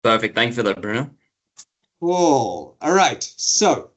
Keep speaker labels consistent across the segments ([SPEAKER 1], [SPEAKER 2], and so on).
[SPEAKER 1] Perfect. Thank you for that, Bruno.
[SPEAKER 2] Cool. All right. So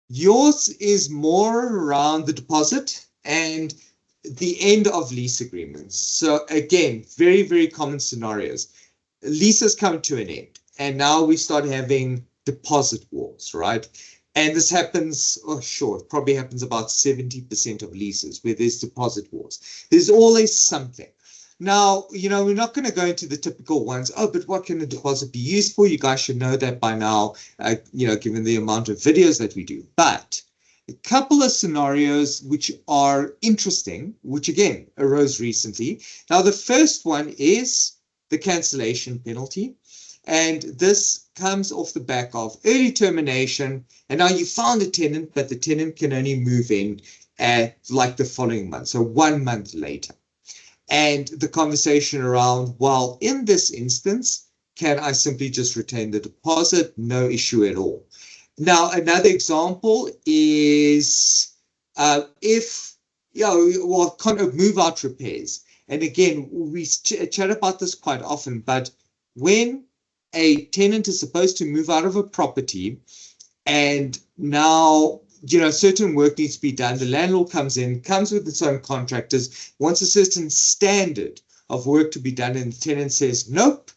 [SPEAKER 2] yours is more around the deposit and the end of lease agreements. So again, very, very common scenarios. Leases come to an end, and now we start having deposit wars, right? And this happens, it probably happens about 70% of leases where there's deposit wars. There's always something. Now, we're not going to go into the typical ones. Oh, but what can a deposit be used for? You guys should know that by now, given the amount of videos that we do. But a couple of scenarios which are interesting, which again arose recently. Now, the first one is the cancellation penalty. And this comes off the back of early termination. And now you found a tenant, but the tenant can only move in at like the following month, so 1 month later. And the conversation around, well, in this instance, can I simply just retain the deposit? No issue at all. Now, another example is if, kind of move out repairs. And again, we chat about this quite often, but when a tenant is supposed to move out of a property and now certain work needs to be done, the landlord comes with its own contractors, wants a certain standard of work to be done, and the tenant says, nope,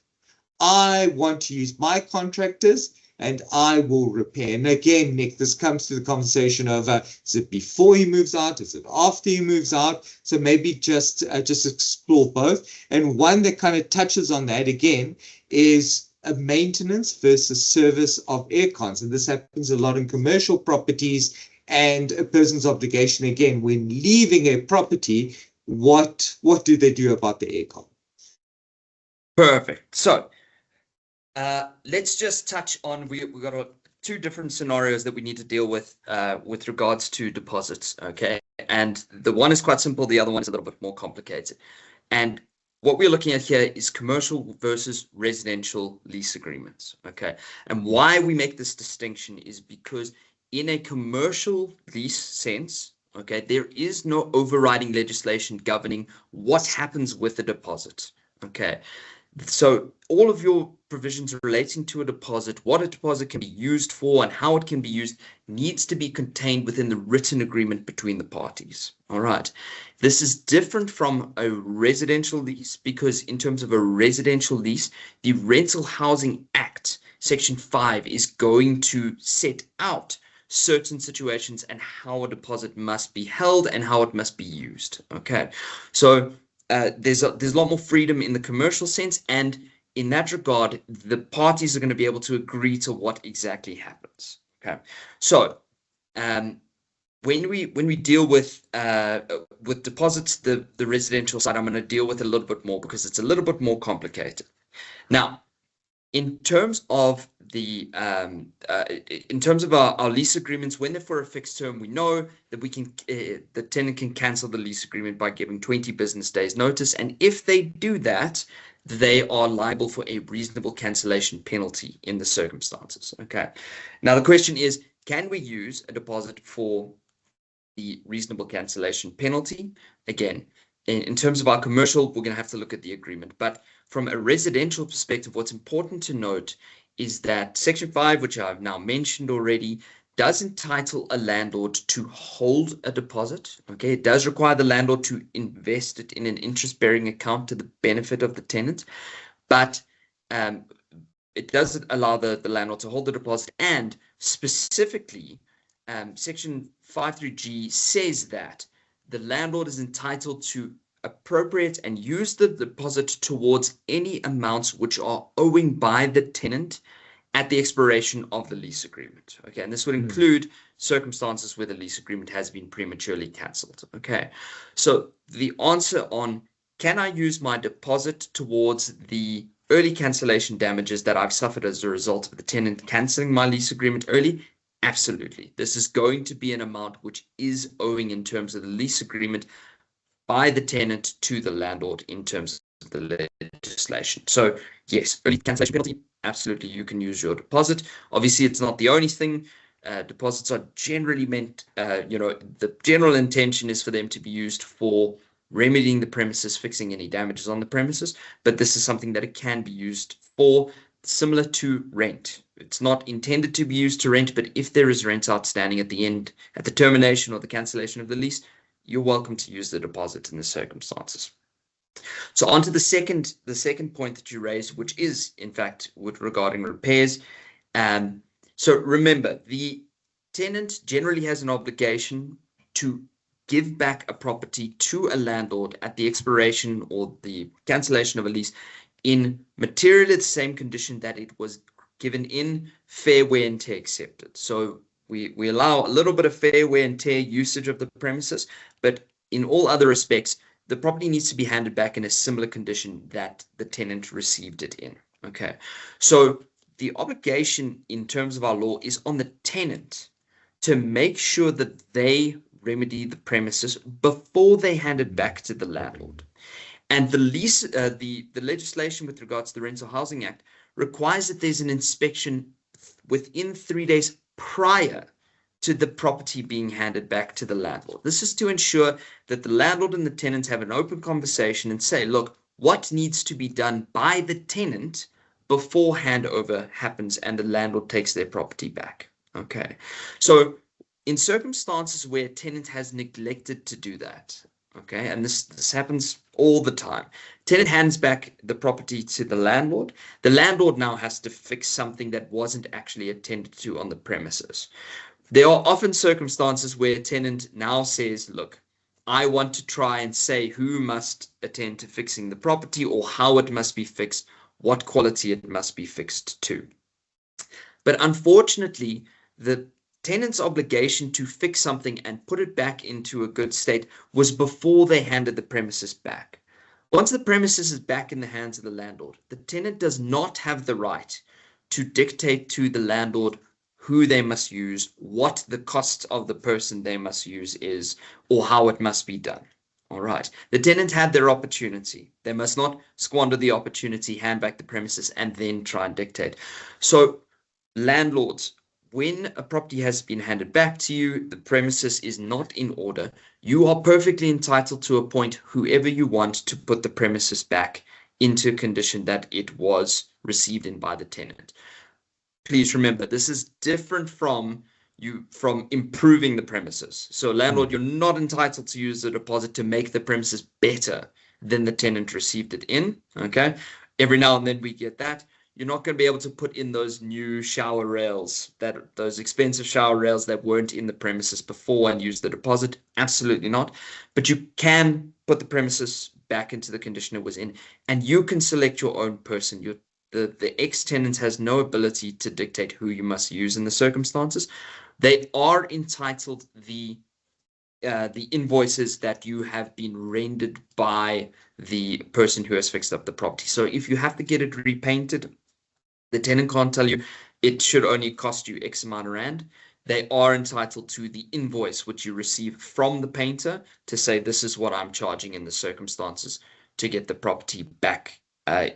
[SPEAKER 2] I want to use my contractors and I will repair. And again, Nick, this comes to the conversation of, is it before he moves out? Is it after he moves out? So maybe just explore both. And one that kind of touches on that again is a maintenance versus service of aircons. And this happens a lot in commercial properties, and a person's obligation, again, when leaving a property, what do they do about the aircon?
[SPEAKER 1] Perfect. So let's just touch on, we've got two different scenarios that we need to deal with regards to deposits, okay? And the one is quite simple, the other one is a little bit more complicated. And what we're looking at here is commercial versus residential lease agreements, okay? And why we make this distinction is because in a commercial lease sense, okay, there is no overriding legislation governing what happens with the deposit, okay? So all of your provisions relating to a deposit, what a deposit can be used for and how it can be used, needs to be contained within the written agreement between the parties. All right. This is different from a residential lease because in terms of a residential lease, the Rental Housing Act, Section 5, is going to set out certain situations and how a deposit must be held and how it must be used. Okay. So there's a lot more freedom in the commercial sense, and in that regard, the parties are going to be able to agree to what exactly happens. Okay, so when we deal with deposits, the residential side, I'm going to deal with a little bit more because it's a little bit more complicated. Now, in terms of the our lease agreements, when they're for a fixed term, we know that the tenant can cancel the lease agreement by giving 20 business days notice, and if they do that, they are liable for a reasonable cancellation penalty in the circumstances. Okay. Now the question is, can we use a deposit for the reasonable cancellation penalty? Again, in terms of our commercial, we're going to have to look at the agreement, but from a residential perspective, what's important to note is that Section 5, which I've now mentioned already, does entitle a landlord to hold a deposit. Okay, it does require the landlord to invest it in an interest-bearing account to the benefit of the tenant, but it does allow the landlord to hold the deposit, and specifically, Section 5(3)(g) says that the landlord is entitled to appropriate and use the deposit towards any amounts which are owing by the tenant at the expiration of the lease agreement. Okay, and this would include circumstances where the lease agreement has been prematurely cancelled. Okay, so the answer on can I use my deposit towards the early cancellation damages that I've suffered as a result of the tenant cancelling my lease agreement early? Absolutely. This is going to be an amount which is owing in terms of the lease agreement by the tenant to the landlord in terms of the legislation. So yes, early cancellation penalty, absolutely, you can use your deposit. Obviously, it's not the only thing. Deposits are generally meant, the general intention is for them to be used for remedying the premises, fixing any damages on the premises, but this is something that it can be used for, similar to rent. It's not intended to be used to rent, but if there is rent outstanding at the end, at the termination or the cancellation of the lease, you're welcome to use the deposit in the circumstances. So on to the second point that you raised, which is in fact regarding repairs. So remember, the tenant generally has an obligation to give back a property to a landlord at the expiration or the cancellation of a lease in materially the same condition that it was given in, fair wear and tear accepted. So we allow a little bit of fair wear and tear usage of the premises, but in all other respects, the property needs to be handed back in a similar condition that the tenant received it in. Okay, so the obligation in terms of our law is on the tenant to make sure that they remedy the premises before they hand it back to the landlord. And the lease, the legislation with regards to the Rental Housing Act requires that there's an inspection within 3 days prior to the property being handed back to the landlord. This is to ensure that the landlord and the tenant have an open conversation and say, look, what needs to be done by the tenant before handover happens and the landlord takes their property back. Okay, so in circumstances where a tenant has neglected to do that, okay, and this happens all the time, tenant hands back the property to the landlord. The landlord now has to fix something that wasn't actually attended to on the premises. There are often circumstances where a tenant now says, look, I want to try and say who must attend to fixing the property or how it must be fixed, what quality it must be fixed to. But unfortunately, the tenant's obligation to fix something and put it back into a good state was before they handed the premises back. Once the premises is back in the hands of the landlord, the tenant does not have the right to dictate to the landlord who they must use, what the cost of the person they must use is, or how it must be done. All right. The tenant had their opportunity. They must not squander the opportunity, hand back the premises, and then try and dictate. So landlords, when a property has been handed back to you, the premises is not in order, you are perfectly entitled to appoint whoever you want to put the premises back into condition that it was received in by the tenant. Please remember, this is different from improving the premises. So landlord, you're not entitled to use the deposit to make the premises better than the tenant received it in. Okay. Every now and then we get that. You're not going to be able to put in those new shower rails, those expensive shower rails that weren't in the premises before and use the deposit. Absolutely not. But you can put the premises back into the condition it was in, and you can select your own person. The ex-tenant has no ability to dictate who you must use in the circumstances. They are entitled the invoices that you have been rendered by the person who has fixed up the property. So if you have to get it repainted, the tenant can't tell you it should only cost you X amount of rand. They are entitled to the invoice which you receive from the painter to say this is what I'm charging in the circumstances to get the property back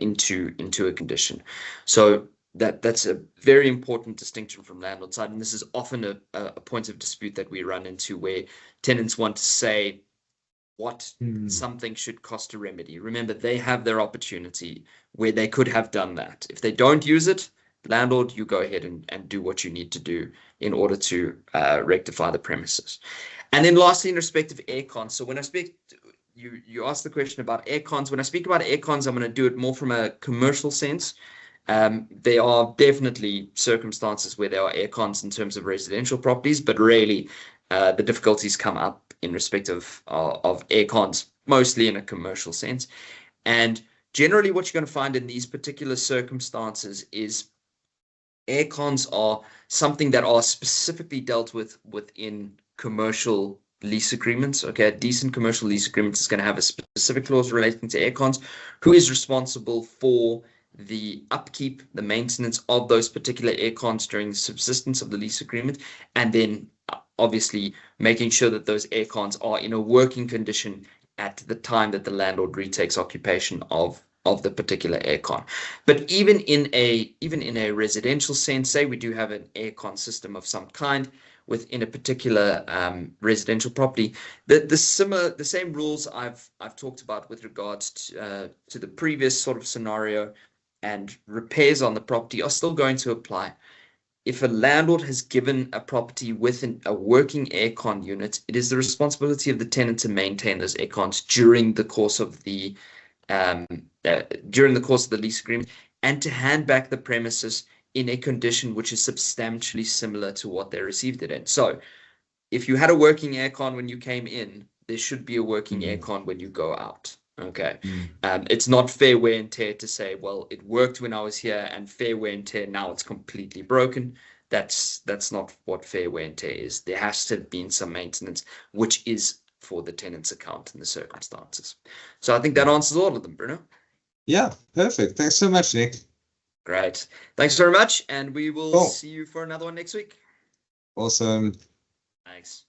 [SPEAKER 1] into a condition. So that's a very important distinction from landlord side, and this is often a point of dispute that we run into where tenants want to say what something should cost to remedy. Remember, they have their opportunity where they could have done that. If they don't use it, landlord, you go ahead and do what you need to do in order to rectify the premises. And then lastly, in respect of aircon, so when I speak you asked the question about aircons. When I speak about aircons, I'm going to do it more from a commercial sense. There are definitely circumstances where there are aircons in terms of residential properties, but really the difficulties come up in respect of aircons, mostly in a commercial sense. And generally what you're going to find in these particular circumstances is aircons are something that are specifically dealt with within commercial lease agreements. Okay, a decent commercial lease agreement is going to have a specific clause relating to aircons, who is responsible for the upkeep, the maintenance of those particular aircons during the subsistence of the lease agreement, and then obviously making sure that those aircons are in a working condition at the time that the landlord retakes occupation of the particular aircon. But even in a residential sense, say we do have an aircon system of some kind, within a particular residential property. The same rules I've talked about with regards to the previous sort of scenario and repairs on the property are still going to apply. If a landlord has given a property with a working aircon unit, it is the responsibility of the tenant to maintain those aircons during the course of the lease agreement, and to hand back the premises in a condition which is substantially similar to what they received it in. So if you had a working aircon when you came in, there should be a working aircon when you go out. Okay. It's not fair wear and tear to say, well, it worked when I was here, and fair wear and tear now it's completely broken. That's not what fair wear and tear is. There has to have been some maintenance, which is for the tenant's account in the circumstances. So I think that answers all of them, Bruno.
[SPEAKER 2] Yeah, perfect. Thanks so much, Nick.
[SPEAKER 1] Great. Thanks very much, and we will see you for another one next week.
[SPEAKER 2] Awesome.
[SPEAKER 1] Thanks.